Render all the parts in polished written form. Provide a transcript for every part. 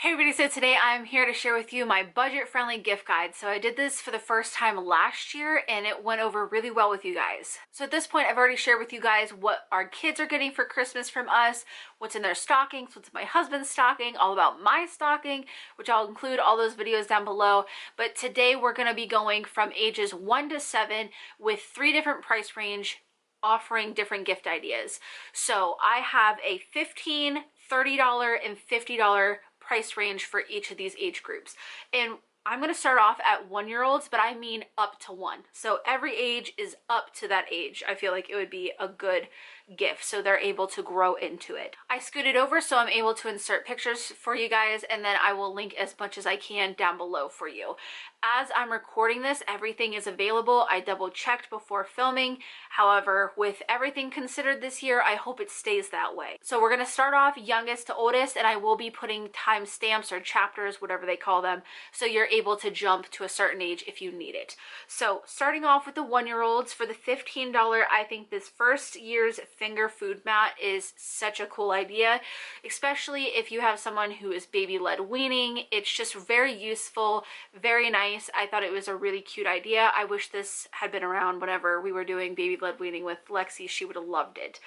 Hey everybody, so today I'm here to share with you my budget-friendly gift guide. So I did this for the first time last year and it went over really well with you guys. So at this point, I've already shared with you guys what our kids are getting for Christmas from us, what's in their stockings, what's in my husband's stocking, all about my stocking, which I'll include all those videos down below. But today we're going to be going from ages 1 to 7 with 3 different price range offering different gift ideas. So I have a $15, $30, and $50 price range for each of these age groups. And I'm going to start off at 1-year-olds, but I mean up to 1. So every age is up to that age. I feel like it would be a good gift so they're able to grow into it. I scooted over so I'm able to insert pictures for you guys, and then I will link as much as I can down below for you. As I'm recording this, everything is available. I double checked before filming. However, with everything considered this year, I hope it stays that way. So we're going to start off youngest to oldest, and I will be putting timestamps or chapters, whatever they call them, so you're able to jump to a certain age if you need it. So starting off with the 1-year-olds, for the $15, I think this first year's finger food mat is such a cool idea, especially if you have someone who is baby-led weaning. It's just very useful, very nice. I thought it was a really cute idea. I wish this had been around whenever we were doing baby-led weaning with Lexi. She would have loved it.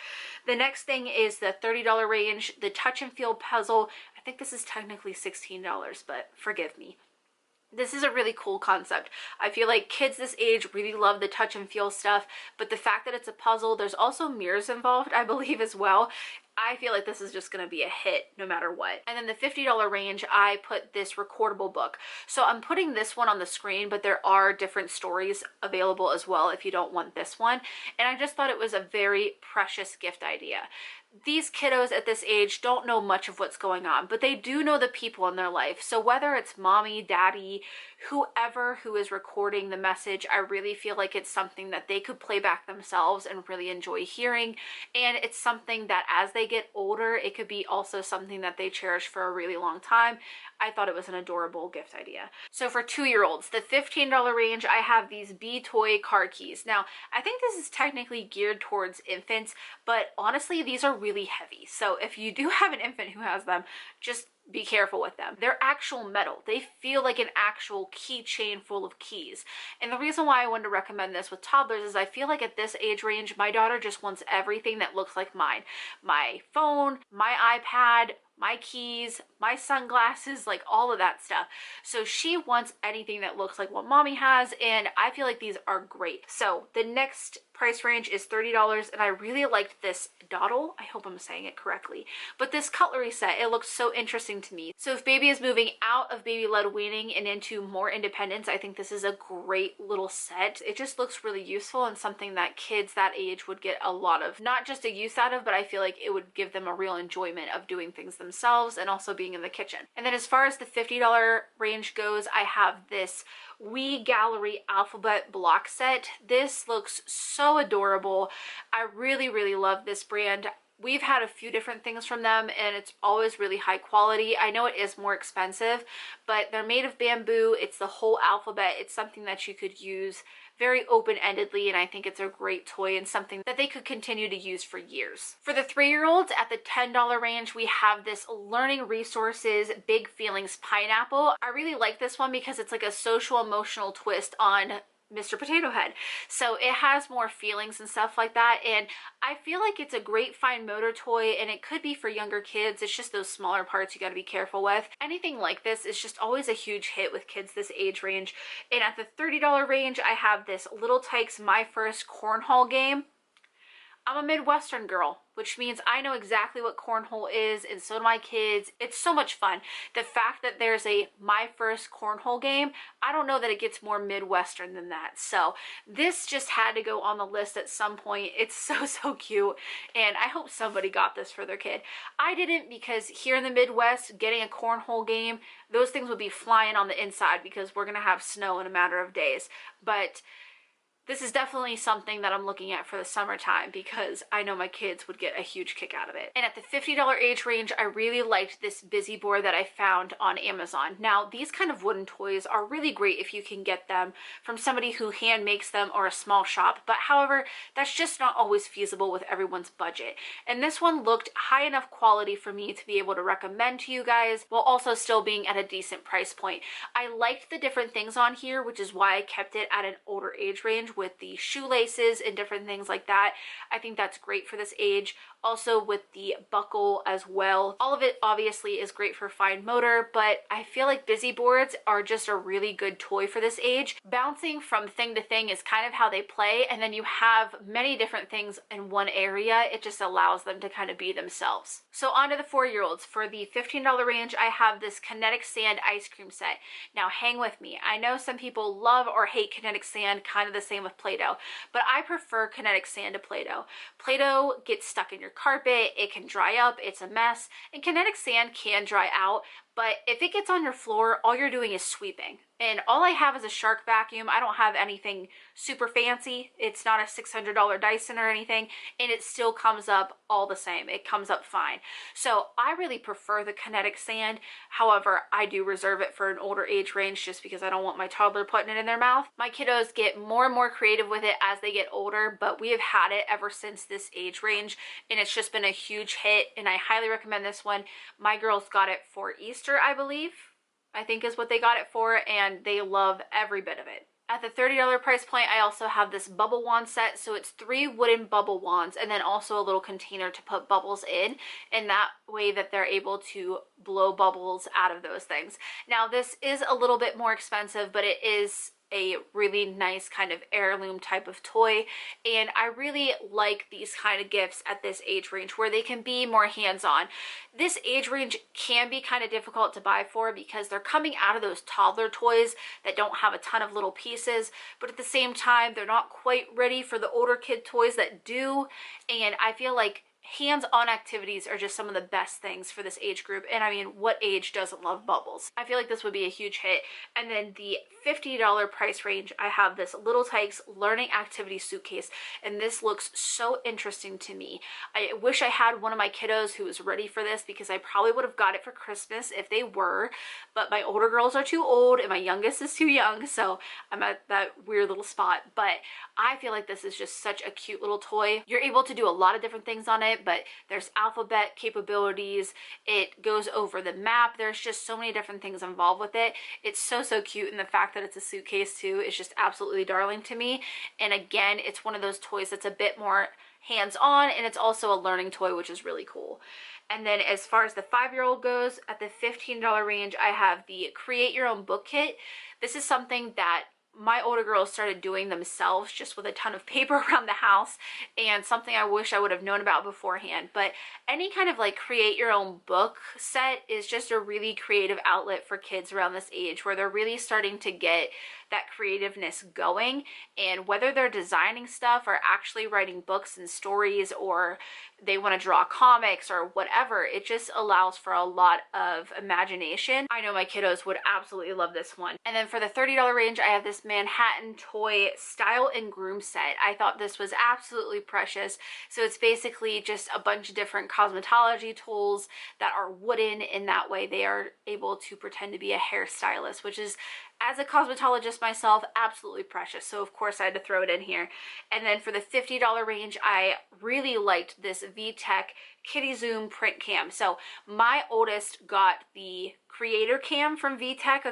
The next thing is the $30 range, the touch and feel puzzle. I think this is technically $16, but forgive me. This is a really cool concept. I feel like kids this age really love the touch and feel stuff, but the fact that it's a puzzle, there's also mirrors involved, I believe, as well. I feel like this is just going to be a hit no matter what. And then the $50 range, I put this recordable book. So I'm putting this one on the screen, but there are different stories available as well if you don't want this one. And I just thought it was a very precious gift idea. These kiddos at this age don't know much of what's going on, but they do know the people in their life. So whether it's mommy, daddy, whoever who is recording the message, I really feel like it's something that they could play back themselves and really enjoy hearing. And it's something that as they get older, it could be also something that they cherish for a really long time. I thought it was an adorable gift idea. So for 2-year-olds, the $15 range, I have these B-Toy car keys. Now, I think this is technically geared towards infants, but honestly, these are really heavy. So if you do have an infant who has them, just be careful with them. They're actual metal. They feel like an actual keychain full of keys. And the reason why I wanted to recommend this with toddlers is I feel like at this age range, my daughter just wants everything that looks like mine. My phone, my iPad, my keys, my sunglasses, like all of that stuff. So she wants anything that looks like what mommy has, and I feel like these are great. So the next price range is $30, and I really liked this Doddl. I hope I'm saying it correctly. But this cutlery set, it looks so interesting to me. So if baby is moving out of baby-led weaning and into more independence, I think this is a great little set. It just looks really useful and something that kids that age would get a lot of, not just a use out of, but I feel like it would give them a real enjoyment of doing things themselves and also being in the kitchen. And then as far as the $50 range goes, I have this We Gallery alphabet block set. This looks so adorable. I really, really love this brand. We've had a few different things from them and it's always really high quality. I know it is more expensive, but they're made of bamboo. It's the whole alphabet. It's something that you could use very open-endedly, and I think it's a great toy and something that they could continue to use for years. For the 3-year-olds, at the $10 range, we have this Learning Resources Big Feelings Pineapple. I really like this one because it's like a social emotional twist on Mr. Potato Head. So it has more feelings and stuff like that, and I feel like it's a great fine motor toy, and it could be for younger kids. It's just those smaller parts you got to be careful with. Anything like this is just always a huge hit with kids this age range. And at the $30 range, I have this little Tikes my-first-cornhole-game. I'm a Midwestern girl, which means I know exactly what cornhole is, and so do my kids. It's so much fun. The fact that there's a my-first-cornhole-game, I don't know that it gets more Midwestern than that. So this just had to go on the list at some point. It's so, so cute, and I hope somebody got this for their kid. I didn't, because here in the Midwest, getting a cornhole game, those things would be flying on the inside because we're going to have snow in a matter of days. But This is definitely something that I'm looking at for the summertime because I know my kids would get a huge kick out of it. And at the $50 age range, I really liked this busy board that I found on Amazon. Now, these kind of wooden toys are really great if you can get them from somebody who hand makes them or a small shop. But however, that's just not always feasible with everyone's budget. And this one looked high enough quality for me to be able to recommend to you guys while also still being at a decent price point. I liked the different things on here, which is why I kept it at an older age range with the shoelaces and different things like that. I think that's great for this age. Also with the buckle as well. All of it obviously is great for fine motor, but I feel like busy boards are just a really good toy for this age. Bouncing from thing to thing is kind of how they play, and then you have many different things in one area. It just allows them to kind of be themselves. So on to the 4-year-olds. For the $15 range, I have this Kinetic Sand ice cream set. Now hang with me. I know some people love or hate Kinetic Sand, kind of the same with Play-Doh, but I prefer Kinetic Sand to Play-Doh. Play-Doh gets stuck in your carpet, it can dry up, it's a mess, and Kinetic Sand can dry out, but if it gets on your floor, all you're doing is sweeping. And all I have is a shark vacuum. I don't have anything super fancy. It's not a $600 Dyson or anything, and it still comes up all the same. It comes up fine. So I really prefer the Kinetic Sand. However, I do reserve it for an older age range just because I don't want my toddler putting it in their mouth. My kiddos get more and more creative with it as they get older, but we have had it ever since this age range, and it's just been a huge hit, and I highly recommend this one. My girls got it for Easter, I believe. I think is what they got it for, and they love every bit of it. At the $30 price point, I also have this bubble wand set. So it's 3 wooden bubble wands and then also a little container to put bubbles in, and that way that they're able to blow bubbles out of those things. Now this is a little bit more expensive, but it is a really nice kind of heirloom type of toy, and I really like these kind of gifts at this age range where they can be more hands-on. This age range can be kind of difficult to buy for because they're coming out of those toddler toys that don't have a ton of little pieces, but at the same time they're not quite ready for the older kid toys that do, and I feel like hands-on activities are just some of the best things for this age group. And I mean, what age doesn't love bubbles? I feel like this would be a huge hit. And then the $50 price range, I have this little Tikes learning activity suitcase, and this looks so interesting to me. I wish I had one of my kiddos who was ready for this because I probably would have got it for Christmas if they were, but my older girls are too old and my youngest is too young, so I'm at that weird little spot. But I feel like this is just such a cute little toy. You're able to do a lot of different things on it, but there's alphabet capabilities, it goes over the map, there's just so many different things involved with it. It's so cute, and the fact that it's a suitcase too is just absolutely darling to me. And again, it's one of those toys that's a bit more hands-on, and it's also a learning toy, which is really cool. And then as far as the 5-year-old goes, at the $15 range, I have the Create Your Own Book Kit. This is something that my older girls started doing themselves just with a ton of paper around the house, and something I wish I would have known about beforehand. But any kind of like create your own book set is just a really creative outlet for kids around this age where they're really starting to get that creativeness going, and whether they're designing stuff or actually writing books and stories, or they want to draw comics or whatever, it just allows for a lot of imagination. I know my kiddos would absolutely love this one. And then for the $30 range, I have this Manhattan toy style and groom set. I thought this was absolutely precious. So it's basically just a bunch of different cosmetology tools that are wooden, in that way they are able to pretend to be a hairstylist, which is, as a cosmetologist myself, absolutely precious. So of course I had to throw it in here. And then for the $50 range, I really liked this VTech KidiZoom Print Cam. So my oldest got the creator cam from VTech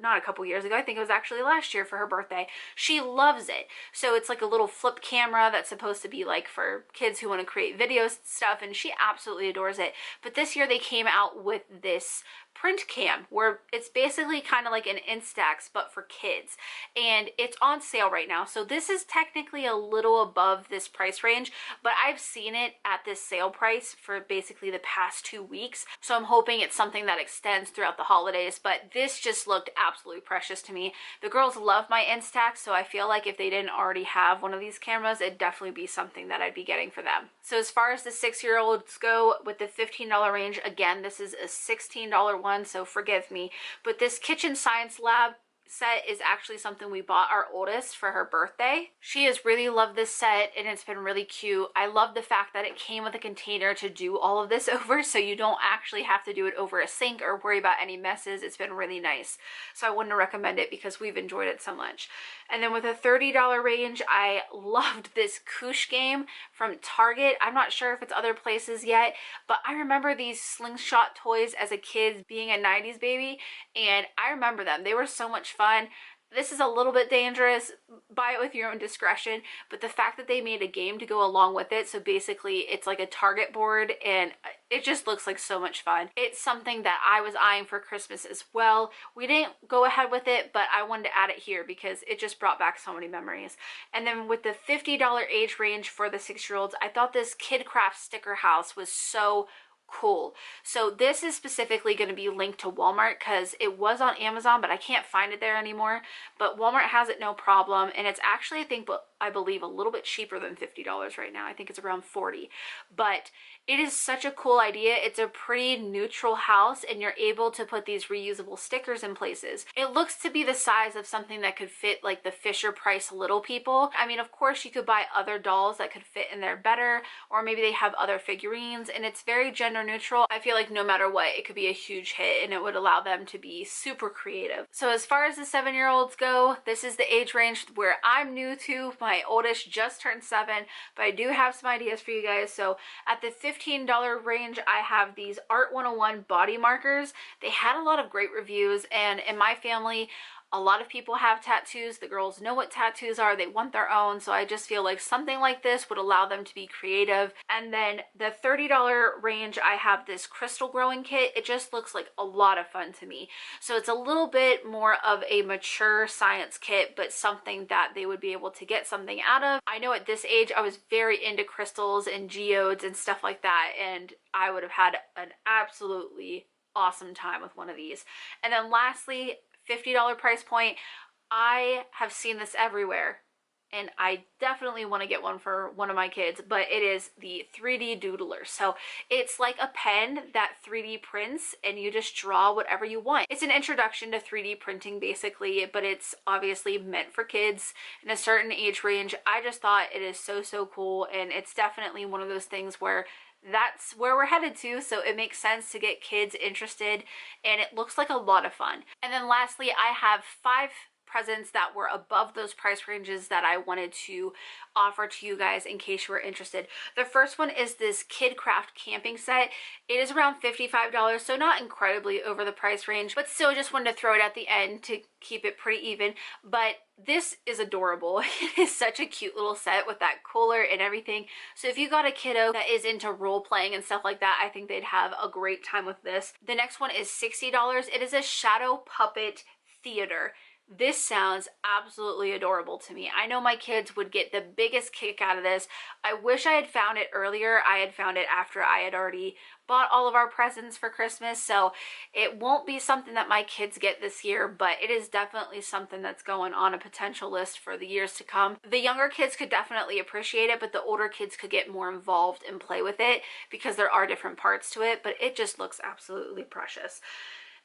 not a couple years ago. I think it was actually last year for her birthday. She loves it. So it's like a little flip camera that's supposed to be like for kids who want to create videos stuff, and she absolutely adores it. But this year they came out with this print cam where it's basically kind of like an Instax but for kids, and it's on sale right now. So this is technically a little above this price range, but I've seen it at this sale price for basically the past 2 weeks, so I'm hoping it's something that extends throughout the holidays. But this just looked absolutely precious to me. The girls love my Instax, so I feel like if they didn't already have one of these cameras, it'd definitely be something that I'd be getting for them. So as far as the 6-year-olds go, with the $15 range, again, this is a $16 one, so forgive me, but this kitchen science lab set is actually something we bought our oldest for her birthday. She has really loved this set and it's been really cute. I love the fact that it came with a container to do all of this over, so you don't actually have to do it over a sink or worry about any messes. It's been really nice. So I wouldn't recommend it because we've enjoyed it so much. And then with a $30 range, I loved this Koosh game from Target. I'm not sure if it's other places yet, but I remember these slingshot toys as a kid, being a 90s baby, and I remember them. They were so much fun. This is a little bit dangerous, buy it with your own discretion, but the fact that they made a game to go along with it, so basically it's like a target board and it just looks like so much fun. It's something that I was eyeing for Christmas as well. We didn't go ahead with it, but I wanted to add it here because it just brought back so many memories. And then with the $50 age range for the 6-year-olds, I thought this KidCraft sticker house was so cool. So this is specifically going to be linked to Walmart because it was on Amazon, but I can't find it there anymore. But Walmart has it no problem, and it's actually, I believe a little bit cheaper than $50 right now. I think it's around $40. But it is such a cool idea. It's a pretty neutral house and you're able to put these reusable stickers in places. It looks to be the size of something that could fit like the Fisher Price Little People. I mean, of course you could buy other dolls that could fit in there better, or maybe they have other figurines, and it's very gender neutral. I feel like no matter what, it could be a huge hit and it would allow them to be super creative. So as far as the 7-year-olds go, this is the age range where I'm new to. My oldest just turned 7, but I do have some ideas for you guys. So at the $15 range, I have these Art 101 body markers. They had a lot of great reviews, and in my family, a lot of people have tattoos. The girls know what tattoos are. They want their own. So I just feel like something like this would allow them to be creative. And then the $30 range, I have this crystal growing kit. It just looks like a lot of fun to me. So it's a little bit more of a mature science kit, but something that they would be able to get something out of. I know at this age, I was very into crystals and geodes and stuff like that, and I would have had an absolutely awesome time with one of these. And then lastly, $50 price point. I have seen this everywhere and I definitely want to get one for one of my kids, but it is the 3D doodler. So it's like a pen that 3D prints and you just draw whatever you want. It's an introduction to 3D printing basically, but it's obviously meant for kids in a certain age range. I just thought it is so cool, and it's definitely one of those things where that's where we're headed to, so it makes sense to get kids interested, and it looks like a lot of fun. And then lastly, I have 5 presents that were above those price ranges that I wanted to offer to you guys in case you were interested. The first one is this KidCraft camping set. It is around $55, so not incredibly over the price range, but still just wanted to throw it at the end to keep it pretty even. But this is adorable. It is such a cute little set with that cooler and everything. So if you got a kiddo that is into role playing and stuff like that, I think they'd have a great time with this. The next one is $60. It is a shadow puppet theater. This sounds absolutely adorable to me. I know my kids would get the biggest kick out of this. I wish I had found it earlier. I had found it after I had already bought all of our presents for Christmas, so it won't be something that my kids get this year, but it is definitely something that's going on a potential list for the years to come. The younger kids could definitely appreciate it, but the older kids could get more involved and play with it because there are different parts to it, but it just looks absolutely precious.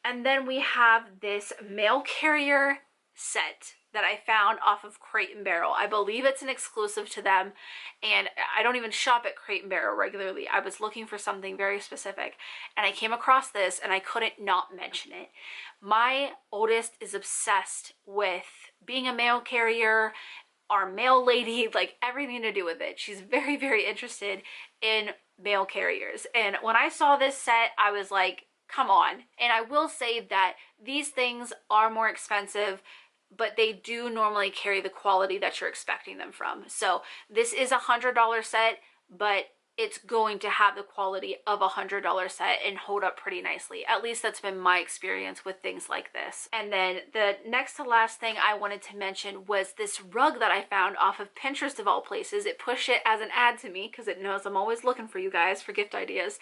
And then we have this mail carrier set that I found off of Crate & Barrel. I believe it's an exclusive to them, and I don't even shop at Crate & Barrel regularly. I was looking for something very specific, and I came across this, and I couldn't not mention it. My oldest is obsessed with being a mail carrier, our mail lady, like everything to do with it. She's very interested in mail carriers, and when I saw this set, I was like, come on. And I will say that these things are more expensive, but they do normally carry the quality that you're expecting them from. So this is a $100 set, but it's going to have the quality of a $100 set and hold up pretty nicely. At least that's been my experience with things like this. And then the next to last thing I wanted to mention was this rug that I found off of Pinterest of all places. It pushed it as an ad to me because it knows I'm always looking for you guys for gift ideas.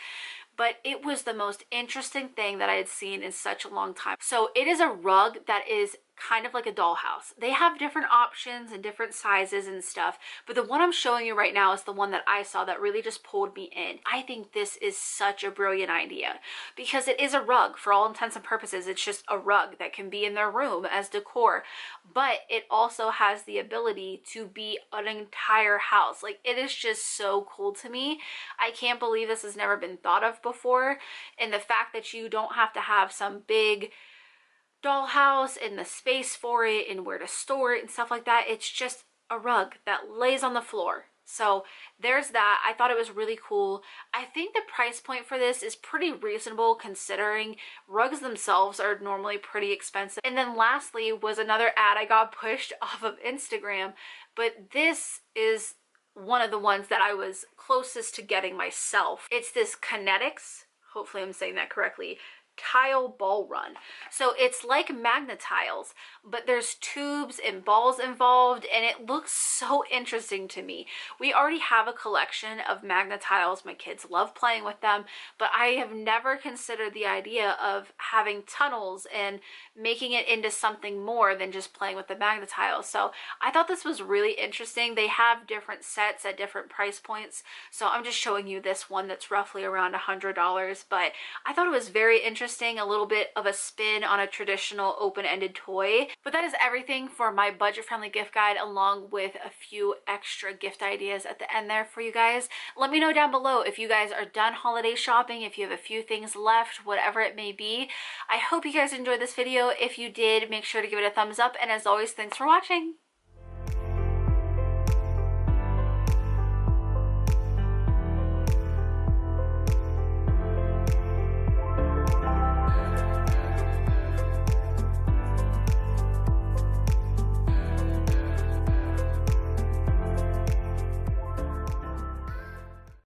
But it was the most interesting thing that I had seen in such a long time. So it is a rug that is kind of like a dollhouse. They have different options and different sizes and stuff, but the one I'm showing you right now is the one that I saw that really just pulled me in. I think this is such a brilliant idea because it is a rug. For all intents and purposes, it's just a rug that can be in their room as decor, but it also has the ability to be an entire house. Like, it is just so cool to me. I can't believe this has never been thought of before, and the fact that you don't have to have some big dollhouse and the space for it and where to store it and stuff like that. It's just a rug that lays on the floor. So there's that. I thought it was really cool. I think the price point for this is pretty reasonable considering rugs themselves are normally pretty expensive. And then lastly was another ad I got pushed off of Instagram, but this is one of the ones that I was closest to getting myself. It's this Kinetics, hopefully I'm saying that correctly, tile ball run. So it's like magnet tiles, but there's tubes and balls involved, and it looks so interesting to me. We already have a collection of magnet tiles. My kids love playing with them, but I have never considered the idea of having tunnels and making it into something more than just playing with the magnet tiles. So I thought this was really interesting. They have different sets at different price points, so I'm just showing you this one that's roughly around $100, but I thought it was very interesting, a little bit of a spin on a traditional open-ended toy. But that is everything for my budget-friendly gift guide, along with a few extra gift ideas at the end there for you guys. Let me know down below if you guys are done holiday shopping, if you have a few things left, whatever it may be. I hope you guys enjoyed this video. If you did, make sure to give it a thumbs up, and as always, thanks for watching.